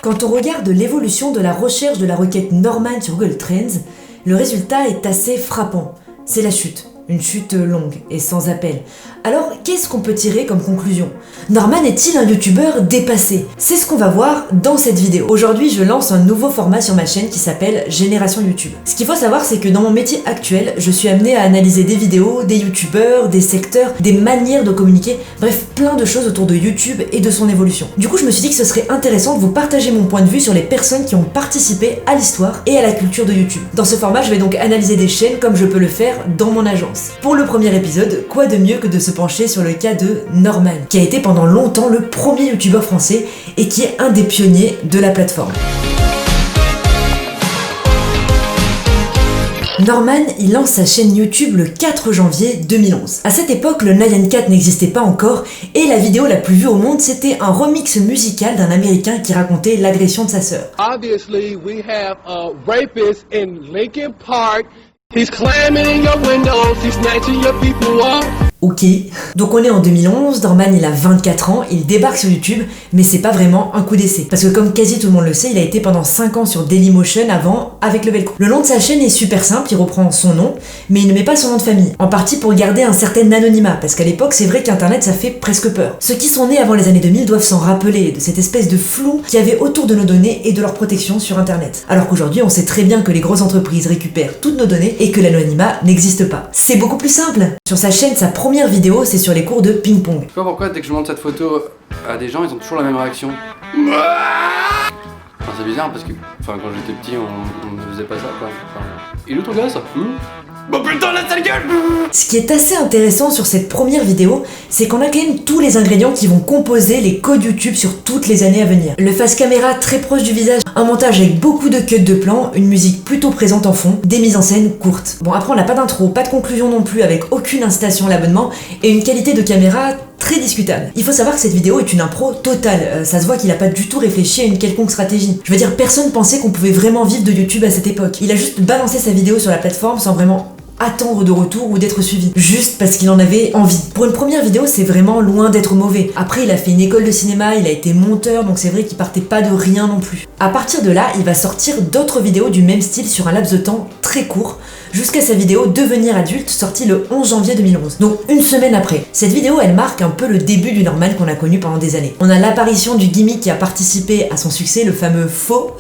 Quand on regarde l'évolution de la recherche de la requête Norman sur Google Trends, le résultat est assez frappant. C'est la chute. Une chute longue et sans appel. Alors, qu'est-ce qu'on peut tirer comme conclusion? Norman est-il un youtubeur dépassé? C'est ce qu'on va voir dans cette vidéo. Aujourd'hui, je lance un nouveau format sur ma chaîne qui s'appelle Génération YouTube. Ce qu'il faut savoir, c'est que dans mon métier actuel, je suis amené à analyser des vidéos, des youtubeurs, des secteurs, des manières de communiquer, bref, plein de choses autour de YouTube et de son évolution. Du coup, je me suis dit que ce serait intéressant de vous partager mon point de vue sur les personnes qui ont participé à l'histoire et à la culture de YouTube. Dans ce format, je vais donc analyser des chaînes comme je peux le faire dans mon agence. Pour le premier épisode, quoi de mieux que de se pencher sur le cas de Norman, qui a été pendant longtemps le premier youtubeur français et qui est un des pionniers de la plateforme. Norman, il lance sa chaîne YouTube le 4 janvier 2011. À cette époque, le Nyan Cat n'existait pas encore et la vidéo la plus vue au monde, c'était un remix musical d'un Américain qui racontait l'agression de sa sœur. Obviously, we have a rapist in Lincoln Park. He's climbing in your windows, he's snatching your people up. Ok, donc on est en 2011, Norman il a 24 ans, il débarque sur YouTube, mais c'est pas vraiment un coup d'essai. Parce que comme quasi tout le monde le sait, il a été pendant 5 ans sur Dailymotion avant, avec le Velcro. Le nom de sa chaîne est super simple, il reprend son nom, mais il ne met pas son nom de famille. En partie pour garder un certain anonymat, parce qu'à l'époque c'est vrai qu'Internet ça fait presque peur. Ceux qui sont nés avant les années 2000 doivent s'en rappeler de cette espèce de flou qu'il y avait autour de nos données et de leur protection sur Internet. Alors qu'aujourd'hui on sait très bien que les grosses entreprises récupèrent toutes nos données et que l'anonymat n'existe pas. C'est beaucoup plus simple. Sur sa chaîne, sa première vidéo, c'est sur les cours de ping-pong. Je sais pas pourquoi dès que je montre cette photo à des gens, ils ont toujours la même réaction. Enfin, c'est bizarre parce que quand j'étais petit, on ne faisait pas ça quoi. Il est où ton gosse? Bah putain la sale gueule! Ce qui est assez intéressant sur cette première vidéo, c'est qu'on a quand même tous les ingrédients qui vont composer les codes YouTube sur toutes les années à venir. Le face caméra très proche du visage, un montage avec beaucoup de cuts de plans, une musique plutôt présente en fond, des mises en scène courtes. Bon après on n'a pas d'intro, pas de conclusion non plus avec aucune incitation à l'abonnement et une qualité de caméra très discutable. Il faut savoir que cette vidéo est une impro totale, ça se voit qu'il a pas du tout réfléchi à une quelconque stratégie. Je veux dire, personne pensait qu'on pouvait vraiment vivre de YouTube à cette époque. Il a juste balancé sa vidéo sur la plateforme sans vraiment attendre de retour ou d'être suivi, juste parce qu'il en avait envie. Pour une première vidéo, c'est vraiment loin d'être mauvais. Après, il a fait une école de cinéma, il a été monteur, donc c'est vrai qu'il partait pas de rien non plus. À partir de là, il va sortir d'autres vidéos du même style sur un laps de temps très court, jusqu'à sa vidéo Devenir adulte, sortie le 11 janvier 2011, donc une semaine après. Cette vidéo, elle marque un peu le début du Norman qu'on a connu pendant des années. On a l'apparition du gimmick qui a participé à son succès, le fameux faux,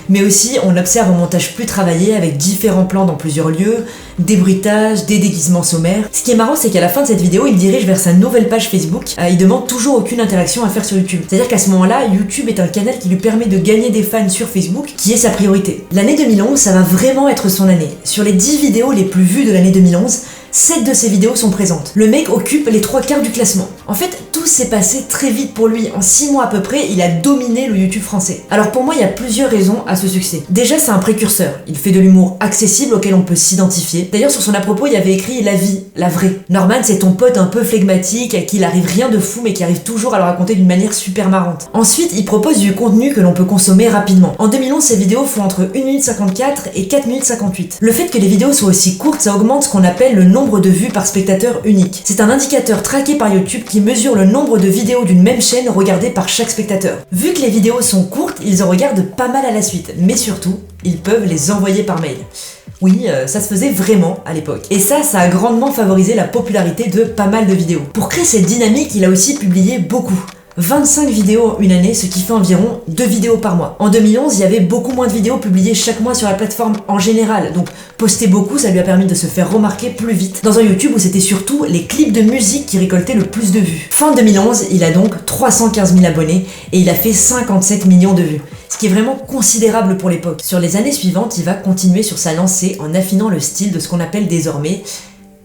mais aussi on observe un montage plus travaillé avec différents plans dans plusieurs lieux, des bruitages, des déguisements sommaires. Ce qui est marrant, c'est qu'à la fin de cette vidéo, il dirige vers sa nouvelle page Facebook. Il demande toujours aucune interaction à faire sur YouTube. C'est-à-dire qu'à ce moment-là, YouTube est un canal qui lui permet de gagner des fans sur Facebook, qui est sa priorité. L'année 2011, ça va vraiment être son année. Sur les 10 vidéos les plus vues de l'année 2011, 7 de ses vidéos sont présentes. Le mec occupe les 3/4 du classement. En fait, tout s'est passé très vite pour lui. En 6 mois à peu près, il a dominé le YouTube français. Alors pour moi, il y a plusieurs raisons à ce succès. Déjà, c'est un précurseur. Il fait de l'humour accessible auquel on peut s'identifier. D'ailleurs, sur son à-propos, il y avait écrit la vie, la vraie. Norman, c'est ton pote un peu flegmatique, à qui il arrive rien de fou, mais qui arrive toujours à le raconter d'une manière super marrante. Ensuite, il propose du contenu que l'on peut consommer rapidement. En 2011, ses vidéos font entre 1 minute 54 et 4 minutes 58. Le fait que les vidéos soient aussi courtes, ça augmente ce qu'on appelle le nombre de vues par spectateur unique. C'est un indicateur traqué par YouTube qui mesure le nombre de vidéos d'une même chaîne regardées par chaque spectateur. Vu que les vidéos sont courtes, ils en regardent pas mal à la suite, mais surtout, ils peuvent les envoyer par mail. Oui, ça se faisait vraiment à l'époque. Et ça a grandement favorisé la popularité de pas mal de vidéos. Pour créer cette dynamique, il a aussi publié beaucoup. 25 vidéos en une année, ce qui fait environ 2 vidéos par mois. En 2011, il y avait beaucoup moins de vidéos publiées chaque mois sur la plateforme en général, donc poster beaucoup, ça lui a permis de se faire remarquer plus vite, dans un YouTube où c'était surtout les clips de musique qui récoltaient le plus de vues. Fin 2011, il a donc 315 000 abonnés et il a fait 57 millions de vues. Ce qui est vraiment considérable pour l'époque. Sur les années suivantes, il va continuer sur sa lancée en affinant le style de ce qu'on appelle désormais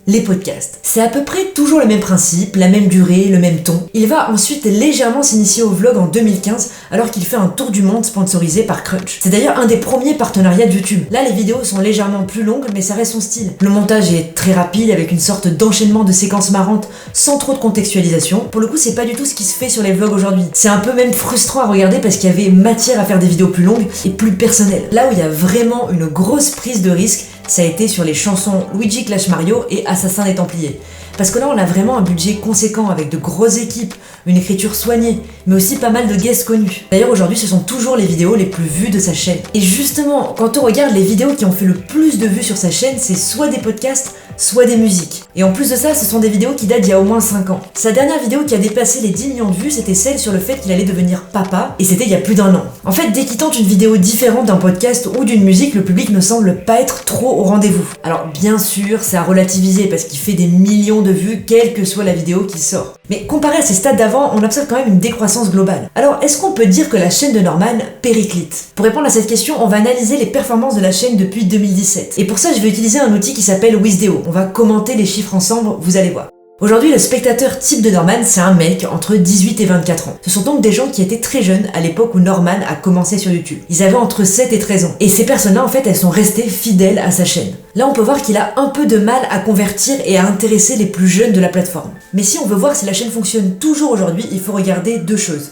les podcasts. C'est à peu près toujours le même principe, la même durée, le même ton. Il va ensuite légèrement s'initier au vlog en 2015 alors qu'il fait un tour du monde sponsorisé par Crunch. C'est d'ailleurs un des premiers partenariats de YouTube. Là, les vidéos sont légèrement plus longues mais ça reste son style. Le montage est très rapide avec une sorte d'enchaînement de séquences marrantes sans trop de contextualisation. Pour le coup, c'est pas du tout ce qui se fait sur les vlogs aujourd'hui. C'est un peu même frustrant à regarder parce qu'il y avait matière à faire des vidéos plus longues et plus personnelles. Là où il y a vraiment une grosse prise de risque, ça a été sur les chansons Luigi Clash Mario et Assassin des Templiers. Parce que là, on a vraiment un budget conséquent avec de grosses équipes, une écriture soignée, mais aussi pas mal de guests connus. D'ailleurs, aujourd'hui, ce sont toujours les vidéos les plus vues de sa chaîne. Et justement, quand on regarde les vidéos qui ont fait le plus de vues sur sa chaîne, c'est soit des podcasts, soit des musiques. Et en plus de ça, ce sont des vidéos qui datent d'il y a au moins 5 ans. Sa dernière vidéo qui a dépassé les 10 millions de vues, c'était celle sur le fait qu'il allait devenir papa, et c'était il y a plus d'1 an. En fait, dès qu'il tente une vidéo différente d'un podcast ou d'une musique, le public ne semble pas être trop au rendez-vous. Alors bien sûr, c'est à relativiser parce qu'il fait des millions de vues, quelle que soit la vidéo qui sort. Mais comparé à ses stats d'avant, on observe quand même une décroissance globale. Alors, est-ce qu'on peut dire que la chaîne de Norman périclite? Pour répondre à cette question, on va analyser les performances de la chaîne depuis 2017. Et pour ça, je vais utiliser un outil qui s'appelle Wizdeo. On va commenter les chiffres ensemble, vous allez voir. Aujourd'hui, le spectateur type de Norman, c'est un mec entre 18 et 24 ans. Ce sont donc des gens qui étaient très jeunes à l'époque où Norman a commencé sur YouTube. Ils avaient entre 7 et 13 ans. Et ces personnes-là, en fait, elles sont restées fidèles à sa chaîne. Là, on peut voir qu'il a un peu de mal à convertir et à intéresser les plus jeunes de la plateforme. Mais si on veut voir si la chaîne fonctionne toujours aujourd'hui, il faut regarder 2 choses.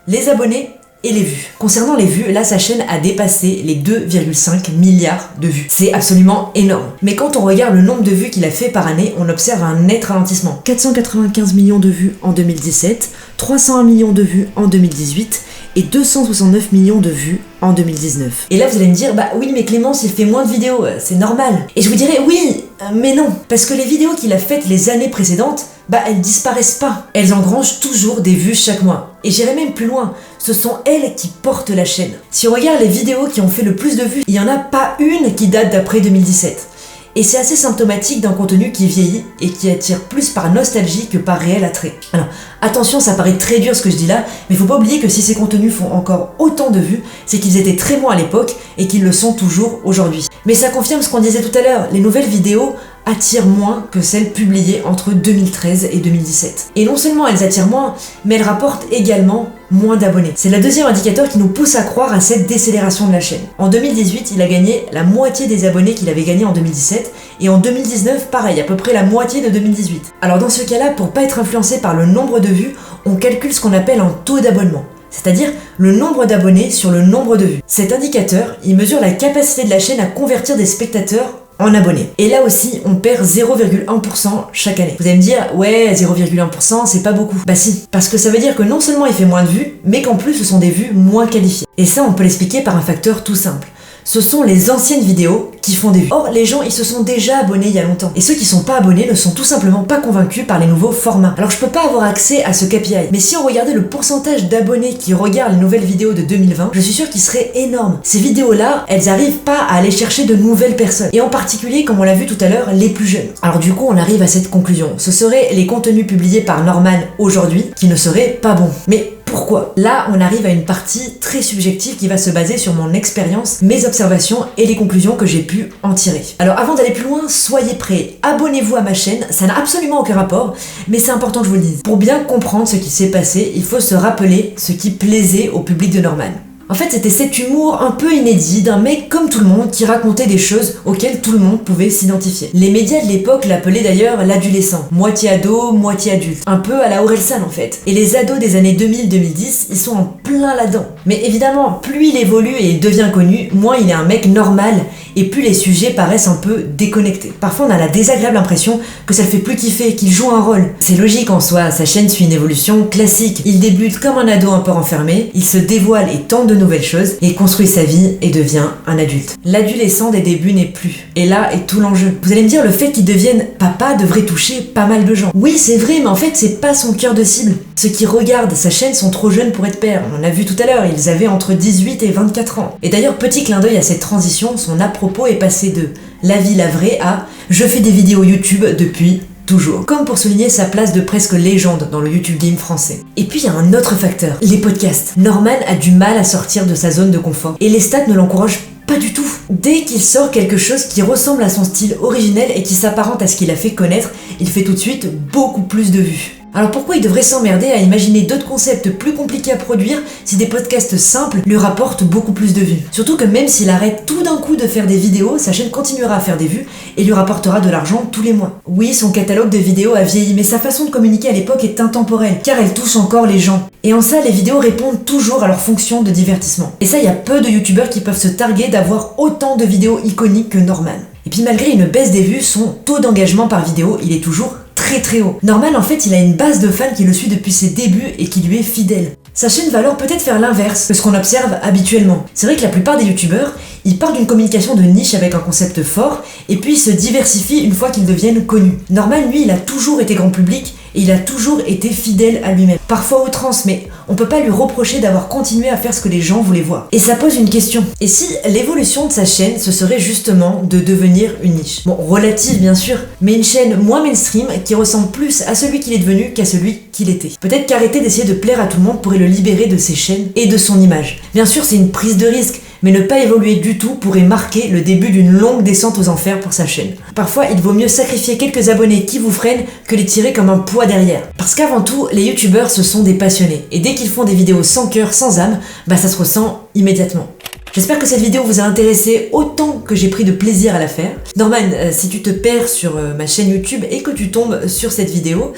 Les abonnés et les vues. Concernant les vues, là sa chaîne a dépassé les 2,5 milliards de vues. C'est absolument énorme. Mais quand on regarde le nombre de vues qu'il a fait par année, on observe un net ralentissement. 495 millions de vues en 2017, 301 millions de vues en 2018 et 269 millions de vues en 2019. Et là vous allez me dire, bah oui mais Clémence il fait moins de vidéos, c'est normal. Et je vous dirais oui, mais non. Parce que les vidéos qu'il a faites les années précédentes, bah elles disparaissent pas. Elles engrangent toujours des vues chaque mois. Et j'irai même plus loin, ce sont elles qui portent la chaîne. Si on regarde les vidéos qui ont fait le plus de vues, il n'y en a pas une qui date d'après 2017. Et c'est assez symptomatique d'un contenu qui vieillit et qui attire plus par nostalgie que par réel attrait. Alors, attention, ça paraît très dur ce que je dis là, mais faut pas oublier que si ces contenus font encore autant de vues, c'est qu'ils étaient très bons à l'époque et qu'ils le sont toujours aujourd'hui. Mais ça confirme ce qu'on disait tout à l'heure, les nouvelles vidéos attirent moins que celles publiées entre 2013 et 2017. Et non seulement elles attirent moins, mais elles rapportent également moins d'abonnés. C'est le deuxième indicateur qui nous pousse à croire à cette décélération de la chaîne. En 2018, il a gagné la moitié des abonnés qu'il avait gagné en 2017, et en 2019, pareil, à peu près la moitié de 2018. Alors dans ce cas-là, pour pas être influencé par le nombre de vues, on calcule ce qu'on appelle un taux d'abonnement. C'est-à-dire le nombre d'abonnés sur le nombre de vues. Cet indicateur, il mesure la capacité de la chaîne à convertir des spectateurs en abonnés. Et là aussi, on perd 0,1% chaque année. Vous allez me dire, ouais, 0,1%, c'est pas beaucoup. Bah si, parce que ça veut dire que non seulement il fait moins de vues, mais qu'en plus ce sont des vues moins qualifiées. Et ça, on peut l'expliquer par un facteur tout simple. Ce sont les anciennes vidéos qui font des vues. Or, les gens, ils se sont déjà abonnés il y a longtemps. Et ceux qui sont pas abonnés ne sont tout simplement pas convaincus par les nouveaux formats. Alors, je peux pas avoir accès à ce KPI. Mais si on regardait le pourcentage d'abonnés qui regardent les nouvelles vidéos de 2020, je suis sûr qu'il serait énorme. Ces vidéos-là, elles arrivent pas à aller chercher de nouvelles personnes. Et en particulier, comme on l'a vu tout à l'heure, les plus jeunes. Alors du coup, on arrive à cette conclusion. Ce seraient les contenus publiés par Norman aujourd'hui qui ne seraient pas bons. Mais pourquoi? Là, on arrive à une partie très subjective qui va se baser sur mon expérience, mes observations et les conclusions que j'ai pu en tirer. Alors avant d'aller plus loin, soyez prêts, abonnez-vous à ma chaîne, ça n'a absolument aucun rapport, mais c'est important que je vous le dise. Pour bien comprendre ce qui s'est passé, il faut se rappeler ce qui plaisait au public de Norman. En fait, c'était cet humour un peu inédit d'un mec comme tout le monde qui racontait des choses auxquelles tout le monde pouvait s'identifier. Les médias de l'époque l'appelaient d'ailleurs l'adolescent, moitié ado, moitié adulte. Un peu à la Orelsan en fait. Et les ados des années 2000-2010, ils sont en plein là-dedans. Mais évidemment, plus il évolue et il devient connu, moins il est un mec normal et plus les sujets paraissent un peu déconnectés. Parfois on a la désagréable impression que ça le fait plus kiffer, qu'il joue un rôle. C'est logique en soi, sa chaîne suit une évolution classique. Il débute comme un ado un peu renfermé, il se dévoile et tente de nouvelles choses, et il construit sa vie et devient un adulte. L'adolescent des débuts n'est plus. Et là est tout l'enjeu. Vous allez me dire, le fait qu'il devienne papa devrait toucher pas mal de gens. Oui, c'est vrai, mais en fait, c'est pas son cœur de cible. Ceux qui regardent sa chaîne sont trop jeunes pour être pères. On l'a vu tout à l'heure, ils avaient entre 18 et 24 ans. Et d'ailleurs, petit clin d'œil à cette transition, son à-propos est passé de « la vie, la vraie » à « je fais des vidéos YouTube depuis » toujours. Comme pour souligner sa place de presque légende dans le YouTube game français. Et puis il y a un autre facteur, les podcasts. Norman a du mal à sortir de sa zone de confort. Et les stats ne l'encouragent pas du tout. Dès qu'il sort quelque chose qui ressemble à son style originel et qui s'apparente à ce qu'il a fait connaître, il fait tout de suite beaucoup plus de vues. Alors pourquoi il devrait s'emmerder à imaginer d'autres concepts plus compliqués à produire si des podcasts simples lui rapportent beaucoup plus de vues? Surtout que même s'il arrête tout d'un coup de faire des vidéos, sa chaîne continuera à faire des vues et lui rapportera de l'argent tous les mois. Oui, son catalogue de vidéos a vieilli, mais sa façon de communiquer à l'époque est intemporelle, car elle touche encore les gens. Et en ça, les vidéos répondent toujours à leur fonction de divertissement. Et ça, il y a peu de youtubeurs qui peuvent se targuer d'avoir autant de vidéos iconiques que Norman. Et puis malgré une baisse des vues, son taux d'engagement par vidéo, il est toujours très très haut. Norman, en fait, il a une base de fans qui le suit depuis ses débuts et qui lui est fidèle. Sa chaîne va alors peut-être faire l'inverse de ce qu'on observe habituellement. C'est vrai que la plupart des youtubeurs, ils partent d'une communication de niche avec un concept fort, et puis ils se diversifient une fois qu'ils deviennent connus. Norman, lui, il a toujours été grand public, et il a toujours été fidèle à lui-même. Parfois outrance, mais on peut pas lui reprocher d'avoir continué à faire ce que les gens voulaient voir. Et ça pose une question. Et si l'évolution de sa chaîne, ce serait justement de devenir une niche? Bon, relative bien sûr, mais une chaîne moins mainstream qui ressemble plus à celui qu'il est devenu qu'à celui qu'il était. Peut-être qu'arrêter d'essayer de plaire à tout le monde pourrait le libérer de ses chaînes et de son image. Bien sûr, c'est une prise de risque, mais ne pas évoluer du tout pourrait marquer le début d'une longue descente aux enfers pour sa chaîne. Parfois, il vaut mieux sacrifier quelques abonnés qui vous freinent que les tirer comme un poids derrière. Parce qu'avant tout, les youtubeurs, ce sont des passionnés. Et dès qu'ils font des vidéos sans cœur, sans âme, ça se ressent immédiatement. J'espère que cette vidéo vous a intéressé autant que j'ai pris de plaisir à la faire. Norman, si tu te perds sur ma chaîne YouTube et que tu tombes sur cette vidéo,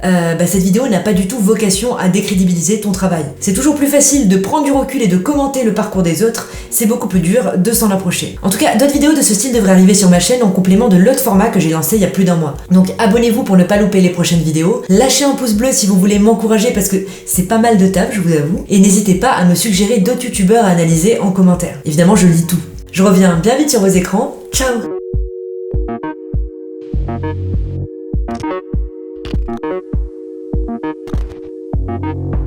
cette vidéo n'a pas du tout vocation à décrédibiliser ton travail. C'est toujours plus facile de prendre du recul et de commenter le parcours des autres, c'est beaucoup plus dur de s'en approcher. En tout cas, d'autres vidéos de ce style devraient arriver sur ma chaîne en complément de l'autre format que j'ai lancé il y a plus d'un mois. Donc abonnez-vous pour ne pas louper les prochaines vidéos, lâchez un pouce bleu si vous voulez m'encourager parce que c'est pas mal de taf, je vous avoue, et n'hésitez pas à me suggérer d'autres youtubeurs à analyser en commentaire. Évidemment, je lis tout. Je reviens bien vite sur vos écrans, ciao! Thank you.